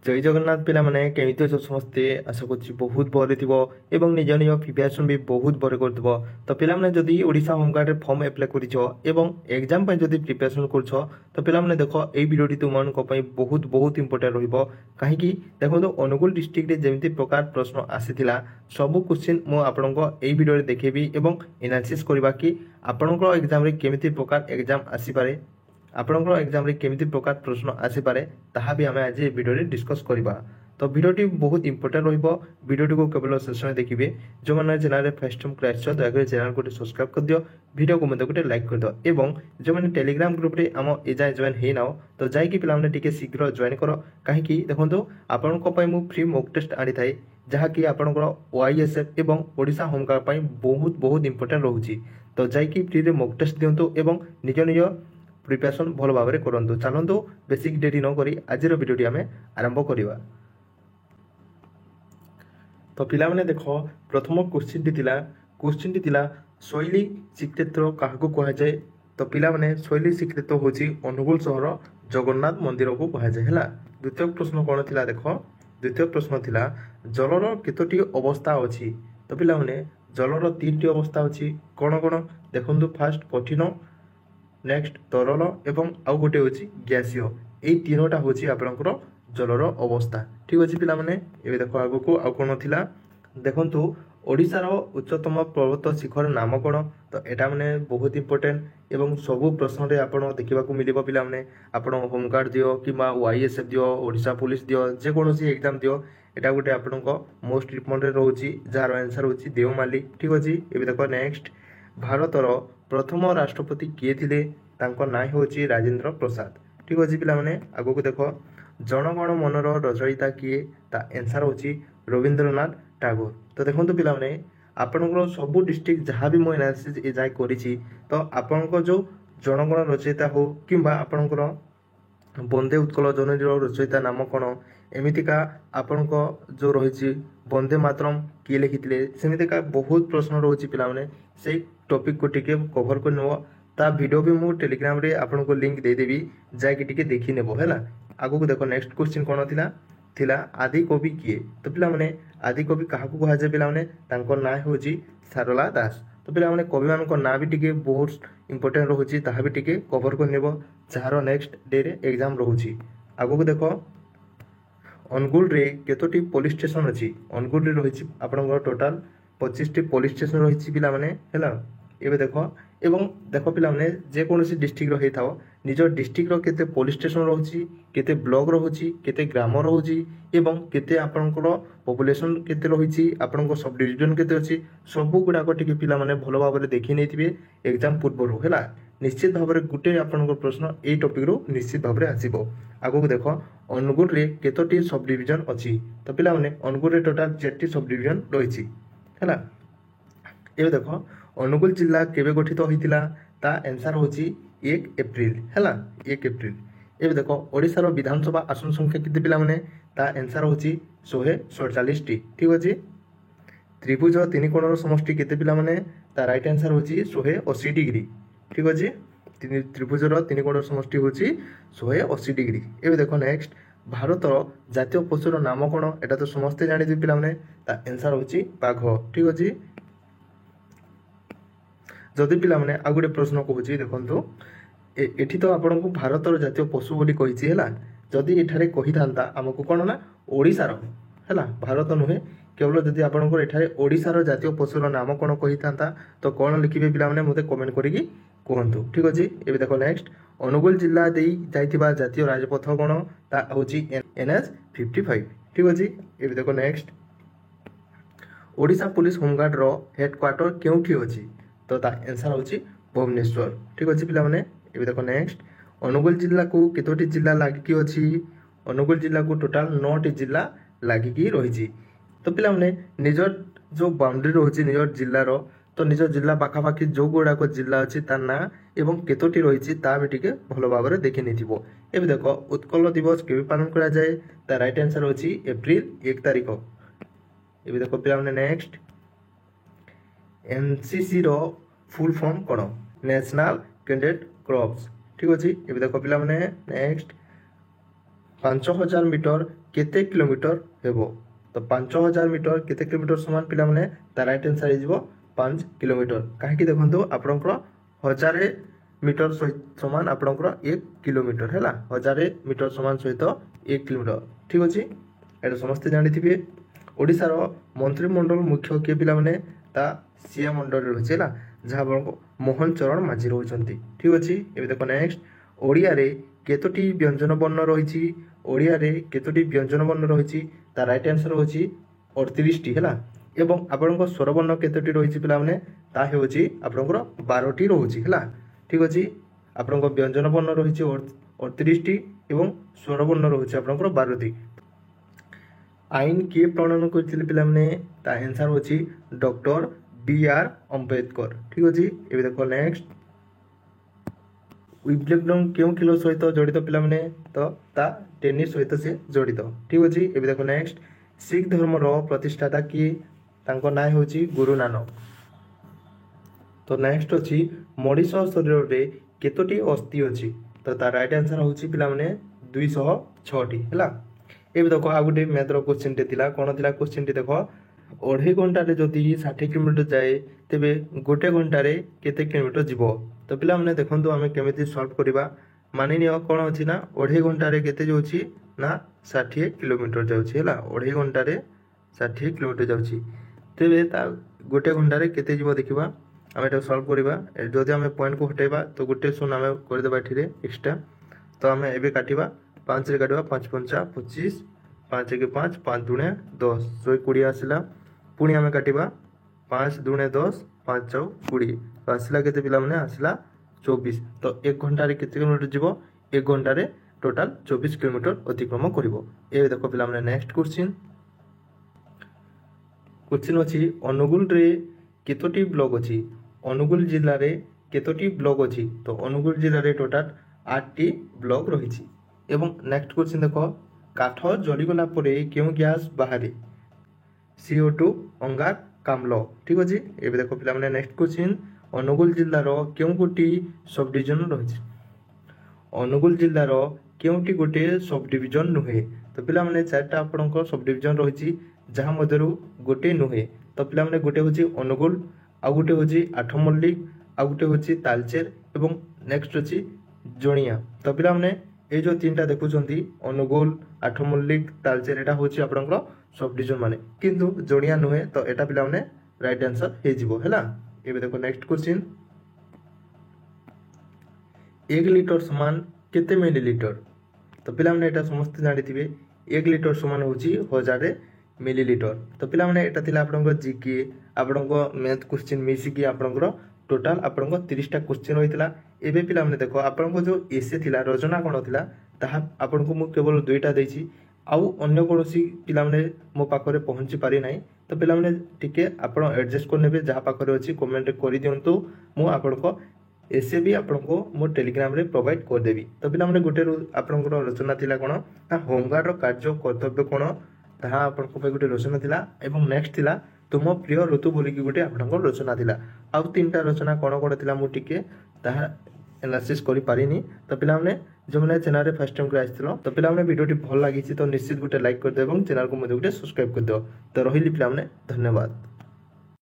जय जगन्नाथ पिला माने केमिति अछ समस्ते आशा करछि बहुत भले थिबो एवं निज निज प्रिपरेशन भी बहुत भले करथिबो। तो पिला माने जदि ओडिशा होमगार्ड रे फॉर्म अप्लाई करिछो एवं एग्जाम पय जदि प्रिपरेशन करछो तो पिला माने देखो एई वीडियोटी तुमन को पय बहुत बहुत इंपोर्टेंट रहिबो। काहे कि देखो तो अनुगुल डिस्ट्रिक्ट रे जेमिति प्रकार प्रश्न आसीथिला सब क्वेश्चन मो आपनको एई वीडियो रे देखेबी एवं एनालिसिस करबा कि आपनको एग्जाम रे केमिति प्रकार एग्जाम आसी पारे आपणकर एग्जाम रे केमिति प्रकार प्रश्न आसी पारे ताहा भी आमे आज वीडियो रे डिस्कस करबा। तो वीडियोटी बहुत इंपोर्टेंट रहिबो। वीडियोटी को केवल शेष में देखिबे। जो माने चैनल रे फर्स्ट टाइम क्लास छ दया कर चैनल को सब्सक्राइब कर दियो, वीडियो को मते गोटे लाइक कर दियो एवं जो माने टेलीग्राम ग्रुप रे हम एजाय जॉइन हे नाओ तो जाय कि पिला माने टिके शीघ्र जॉइन करो। काहे कि देखंतो आपन को पय मु फ्री मॉक टेस्ट आनी थाई जहा कि आपनकर ओआईएसएफ एवं ओडिशा होमगार्ड पय बहुत बहुत इंपोर्टेंट रहउची। तो जाय कि फ्री रे मॉक टेस्ट दियंतो एवं निज निज प्रिपरेशन भल भाव में करूँ। चलतु बेसिक डेरी नक आज भिडियोटी आम आरंभ करवा। तो पिला माने देख प्रथम क्वेश्चन टी शैली श्रीक्षेत्र क्या कह जाए। तो पिला माने शैली श्रीक्षेत्र हूँ अनुगुल सहर जगन्नाथ मंदिर को कह जाए है। द्वितीय प्रश्न कौन थी देख द्वितीय प्रश्न थिला जलर केतोटी अवस्था अच्छी। तो पिला माने जलर 3टी अवस्था अच्छी कौन कौन देखु। फास्ट कठिन नेक्स्ट तरल एवं आउ गोटे होची गैसीय एई तीनोटा होची आपनकर जलर अवस्था। ठीक अछि पिला माने एबे देखो आगो को आउ कोन थिला देखंतु ओडिसा रो उच्चतम पर्वत शिखर नाम कोन। तो एटा माने बहुत इंपोर्टेंट एवं सबु प्रश्न रे आपण देखिबा को मिलिबो पिला माने आपण होमगार्ड दियो किबा ओआईएसएफ दियो ओडिसा पुलिस दियो जे कोनोसी एग्जाम दियो एटा गोटे आपनको मोस्ट रिकमेंड रे रहउची जार आंसर होची देवमाली। ठीक अछि एबे देखो नेक्स्ट भारतर प्रथम राष्ट्रपति किए थिले तांको नाम होची राजेंद्र प्रसाद। ठीक अछि पिला माने आगो को देखो जनगण मनर रचयिता किए ता आंसर होची रविंद्रनाथ टैगोर। तो देखंतु पिला माने आपनकर सब डिस्ट्रिक्ट जहाँ भी मो एनालिसिस ए जाय करिछि तो आपनको जो जनगण रचयिता हो किंबा आपनकर बंदे उत्कल जननी रचयिता नाम कौन एमितिका आपनको जो रही वंदे मातरम किए लिखिथिले सेमितिका बहुत प्रश्न रही पिला माने से टॉपिक को टिके कवर कर नेबो। ता वीडियो भी मु टेलीग्राम रे आपनको लिंक दे देबी जाय टिके देखि नेबो हैला। आगो को देखो नेक्स्ट क्वेश्चन कोन थिला आदि कवि किए। तो पिला माने आदि कवि काहाकू कहा जाय पिला माने तांको नाम होची सारला दास। तो पिला माने कवि मान को ना भी टिके बहुत इंपोर्टेंट रहउची ताहा भी टिके कवर कर नेबो जार नेक्स्ट डे रे एग्जाम रहउची। आगो को देखो अनुगुल रे केतोटी पुलिस स्टेशन अछि। अनुगुल रे रहिछि आपनकर टोटल 25 टी पुलिस स्टेशन रहिछि पिला माने हैला। एबे देखो एवं देखो पिला माने जे कोनोसी डिस्ट्रिक्ट रही थाओ निज डिस्ट्रिक्ट रो केते पुलिस स्टेशन रहउछि केते ब्लॉक रहउछि केते ग्राम रहउछि एवं केते आपनकर पॉपुलेशन केते रहिछि आपनकर सब डिवीजन केते अछि सब गुडा को टिके पिला माने भलो भाबरे देखि नेथिबे एग्जाम पूर्व हैला। निश्चित भाबरे गुटे आपनकर प्रश्न ए टॉपिक रो निश्चित भाबरे आसीबो। आगो को देखो अनुगुल रे केतोटी सब डिवीजन अछि। तो पिला माने अनुगुल रे टोटल 4टी सब डिवीजन रहिछि हैला। एबे देखो अनुगुल जिला केबे गठित होइतिला ता आंसर होची 1 अप्रैल हैला 1 अप्रैल। एबे देखो ओडिसा रो विधानसभा आसन संख्या केते पिला माने ता आंसर होची 147 टी। ठीक अछि त्रिभुज तीन कोणर समष्टि केते पिला माने ता राइट आंसर होची 180 डिग्री। ठीक अछि त्रिभुज रो तीन कोणर समष्टि होची 180 डिग्री। एबे देखो नेक्स्ट भारत जातीय पशुर नाम कोन एटा तो समस्त जानि दि पिला माने ता आंसर होची बाघ। ठीक अछि जदि पिला माने आ गुटे प्रश्न कहूची देखंतु एठी तो आपन को भारतर जातीय पशु बोली कहिछि हैला। जदि एठारे कहि थांता हमकु कोन ना ओडिसा रो हैला भारत नुहे केवल जदि आपन को एठारे ओडिसा रो जातीय पशुर नाम कोन कहि थांता तो कोन लिखिबे पिला माने मते कमेंट करिकि कहंतु। ठीक अछि एबे देखो नेक्स्ट अनुगुल जिल्ला देई जाइतिबा जातीय राजपथ कोन ता होची एनएच 55। ठीक अछि एबे देखो नेक्स्ट ओडिसा पुलिस होमगार्ड रो हेडक्वार्टर केउठी अछि। तो ता आंसर होची भुवनेश्वर। ठीक अछि पिला माने एबे देखो नेक्स्ट अनुगुल जिल्ला को केतोटी जिल्ला लागि कि अछि। अनुगुल जिल्ला को टोटल 9टी जिल्ला लागि कि रहिछि। तो पिला माने निजर जो बाउंड्री रहिछि निजर जिल्ला रो तो निजर जिल्ला पाखा पाखी जो गुडा को जिल्ला अछि ता ना एवं केतोटी रहिछि ता भी टिके भलो भाबरे देखि नेथिबो। एबे देखो उत्कल दिवस केबे पालन करा जाय ता राइट आंसर होची अप्रैल 1 तारिख। एबे देखो पिला माने नेक्स्ट एनसीसी रो फुल फॉर्म कोन नेशनल कैडेट कॉर्प्स। ठीक अछि एबे देखो पिला माने नेक्स्ट 5000 मीटर केते किलोमीटर हेबो तो 5000 मीटर केते किलोमीटर समान पिला माने ता राइट आंसर हो 5 किलोमीटर काहे देखो आपनकर 1000 मीटर समान आपनकर 1 किलोमीटर हैला 1000 मीटर समान सहित 1 किलोमीटर ठीक अछि एटा समस्त जानि थिबे ओडिसा रो मंत्रिमंडल मुख्य के पिला माने ता सीएम मंडल रे होछेला जहा आपनको मोहन चरण माझी रहउछंती ठीक अछि एबे देखो नेक्स्ट ओडिया रे केतोटी व्यंजन वर्ण रहिछि ओडिया रे केतोटी व्यंजन वर्ण रहिछि ता राइट आंसर होछि 38 टी हैला एवं आपनको स्वर वर्ण केतोटी रहिछि पिला माने ता हेउछि आपनकर 12 टी रहउछि हैला ठीक अछि आपनको व्यंजन वर्ण रहिछि 38 टी एवं स्वर वर्ण रहिछि आपनकर 12 टी आईन किए प्रणयन करथिले पिला माने ता आंसर होछि डॉक्टर बी.आर. अंबेडकर ठीक अछि एबे देखो नेक्स्ट विम्बलडन केउ खेल सहित जड़ित पिला माने तो ता टेनिस सहित से जड़ित ठीक अछि एबे देखो नेक्स्ट सिख धर्म रो प्रतिष्ठाता की तांको नाम होछि गुरु नानक तो नेक्स्ट अछि मनीष शरीर रे केतोटी अस्थि अछि तो ता राइट आंसर होछि पिला माने 206 टी हैला एबे देखो आ गुटे मैथ रो क्वेश्चन टे थिला कोन थिला क्वेश्चन टे देखो 2.5 घंटा रे जदि 60 किलोमीटर जाए तेबे 1 घंटा रे केते किलोमीटर जीवो तो पिला माने देखंतु हमें केमिति सॉल्व करिबा मानि नियो कोन अछि ना 2.5 घंटा रे केते जाउछि ना 60 किलोमीटर जाउछि हैला 2.5 घंटा रे 60 किलोमीटर जाउछि तेबे ता 1 घंटा रे केते जीवो देखिबा हमें एटा सॉल्व करिबा जदि हमें पॉइंट को हटेबा तो गुटे शून्य हमें कर देबा एठी रे एक्स्ट्रा तो हमें एबे काटिबा 5 रे काटिबा 5 5 25 5 के 5 5 दुणे 10 120 आसिला पुणी हमें काटिबा 5 दुणे 10 5 चौ 20 तो आसिला केते पिला माने आसिला 24 तो 1 घंटा रे केते किलोमीटर जीवो 1 घंटा रे टोटल 24 किलोमीटर अतिक्रम करिवो ए देखो पिला माने नेक्स्ट क्वेश्चन अछि अनुगुल रे केतोटी ब्लॉक अछि अनुगुल जिल्ला रे केतोटी ब्लॉक अछि तो अनुगुल जिल्ला रे टोटल 8 टी ब्लॉक रहिछि एवं नेक्स्ट क्वेश्चन देखो काठ जलिगला परे केउ गैस बाहरे CO2 अंगारकाम्ल ठीक अछि एबे देखो पिला माने नेक्स्ट क्वेश्चन अनुगुल जिल्ला रो केउ गोटी सब डिवीजन रहिछि अनुगुल जिल्ला रो केउटी गोटे सब डिवीजन नुहे तो पिला माने चारटा आपनको सब डिवीजन रहिछि जहा मधरु गोटे नुहे तो पिला माने गोटे होछि अनुगुल आ गोटे होछि आठमल्लिक आ गोटे होछि तालचेर एवं नेक्स्ट होछि जोनिया तो पिला माने ए जो तीनटा देखुचंती अनुगुल आठमल्लिक तालचेर एटा होछि आपनकर सब डिवीजन माने किंतु जोनिया नुहे तो एटा पिला माने राइट आंसर हे जिवो हैला एबे देखो नेक्स्ट क्वेश्चन 1 लिटर समान केते मिलीलीटर तो पिला माने एटा समस्त जानि थिबे 1 लिटर समान होछि 1000 मिलीलीटर तो पिला माने एटा थिला आपनकर जीके आपनकर मैथ क्वेश्चन मिसी की आपनकर टोटल आपनकर 30 टा क्वेश्चन होइतला एबे पिला माने देखो आपनकर जो एसे थिला रचना कोन थिला ताहा आपनको मु केवल दुईटा देछि आउ अन्य कोनोसी पिला माने मो पाखरे पहुंची पारि नाही तो पिला माने टिके आपण एडजस्ट कर नेबे जहा पाखरे अछि कमेंट करि दियंतु मु आपनको एसे भी आपनको मो टेलीग्राम रे प्रोवाइड कर देबी तो पिला माने गुटे आपनकर रचना थिला कोन ता होमगार्ड रो कार्य कर्तव्य कोन ताहा आपनको पे गुटे रचना थिला एवं नेक्स्ट थिला तुम प्रिय ऋतु बोली की गुटे आपनकर रचना थिला आउ तीनटा रचना कोन थिला मु टिके ताहा एनालिसिस करि पारिनी तो पिला माने जो मैंने चैनल रे फर्स्ट टाइम को आइथिलो तो पिला माने वीडियो टी भल लागि छि तो निश्चित गुटे लाइक कर दे एवं चैनल को मधे गुटे सब्सक्राइब कर दो तो रहिली पिला माने धन्यवाद।